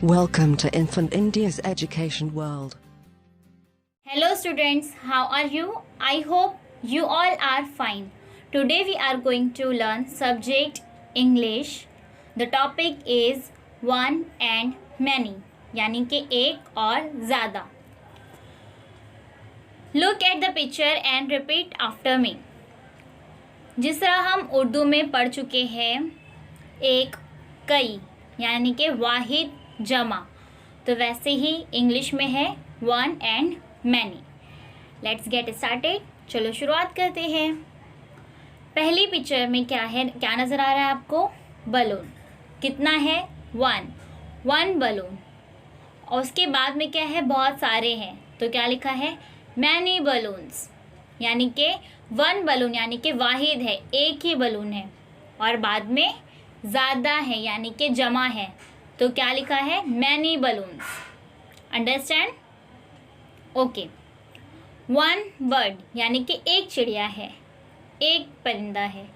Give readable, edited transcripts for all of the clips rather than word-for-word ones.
Welcome to Infant India's education world. Hello students, how are you? I hope you all are fine. Today we are going to learn subject English. The topic is one and many, यानी कि एक और ज़्यादा. Look at the picture and repeat after me. जिस तरह हम उर्दू में पढ़ चुके हैं एक कई यानी कि वाहिद जमा, तो वैसे ही इंग्लिश में है one and many. Let's get started. चलो शुरुआत करते हैं. पहली पिक्चर में क्या है, क्या नज़र आ रहा है आपको? बलून. कितना है? One balloon. और उसके बाद में क्या है? बहुत सारे हैं, तो क्या लिखा है? Many balloons. यानी कि वन बलून यानी कि वाहिद है, एक ही बलून है. और बाद में ज़्यादा है यानी कि जमा है, तो क्या लिखा है? Many balloons. Understand? Okay. One bird यानी कि एक चिड़िया है, एक परिंदा है.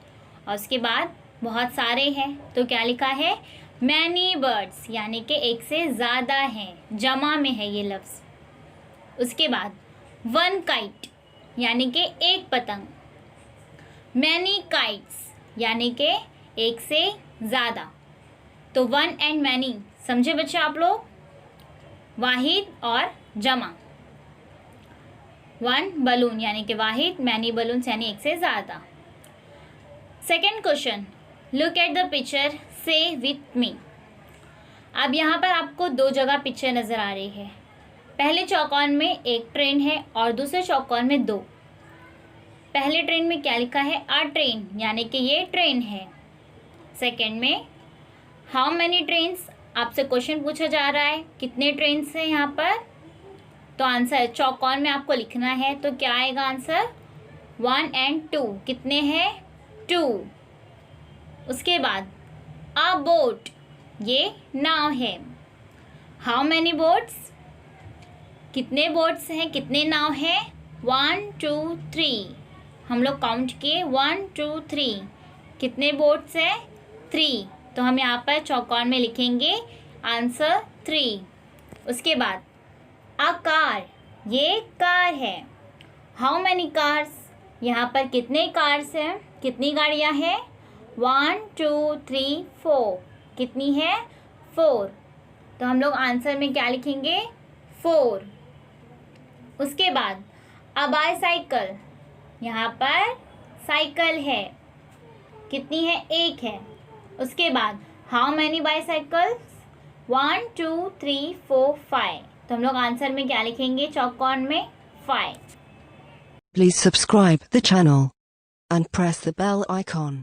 और उसके बाद बहुत सारे हैं, तो क्या लिखा है? मैनी बर्ड्स यानी कि एक से ज़्यादा हैं, जमा में है ये लफ्ज़. उसके बाद वन काइट यानी कि एक पतंग. मैनी काइट्स यानी कि एक से ज़्यादा. तो वन एंड मैनी समझे बच्चे आप लोग? वाहिद और जमा. वन बलून यानी कि वाहिद, मैनी बलून्स यानी एक से ज़्यादा. Second question, look at the picture, से विथ मी. अब यहाँ पर आपको दो जगह पिक्चर नज़र आ रही है. पहले चौकोन में एक ट्रेन है और दूसरे चौकोन में दो. पहले ट्रेन में क्या लिखा है? अ ट्रेन यानी कि ये ट्रेन है. सेकेंड में हाउ मैनी ट्रेन्स, आपसे क्वेश्चन पूछा जा रहा है कितने ट्रेन्स हैं यहाँ पर. तो आंसर चौकोन में आपको लिखना है, तो क्या आएगा आंसर? One and to. कितने हैं? टू. उसके बाद अ बोट, ये नाव है. हाउ मैनी बोट्स, कितने बोट्स हैं, कितने नाव हैं? 1 2 3. हम लोग काउंट किए 1 2 3. कितने बोट्स हैं? 3. तो हम यहाँ पर चौकोन में लिखेंगे आंसर 3. उसके बाद अ कार, ये कार है. हाउ मैनी कार्स, यहाँ पर कितने कार्स हैं, कितनी गाड़ियाँ हैं? 1 2 3 4. कितनी है? 4. तो हम लोग आंसर में क्या लिखेंगे? 4. उसके बाद अ बाईसाइकिल, यहाँ पर साइकिल है. कितनी है? एक है. उसके बाद हाउ मैनी बाईसाइकिल्स? 1 2 3 4 5. तो हम लोग आंसर में क्या लिखेंगे चौकोन में? 5. Please subscribe the channel and press the bell icon.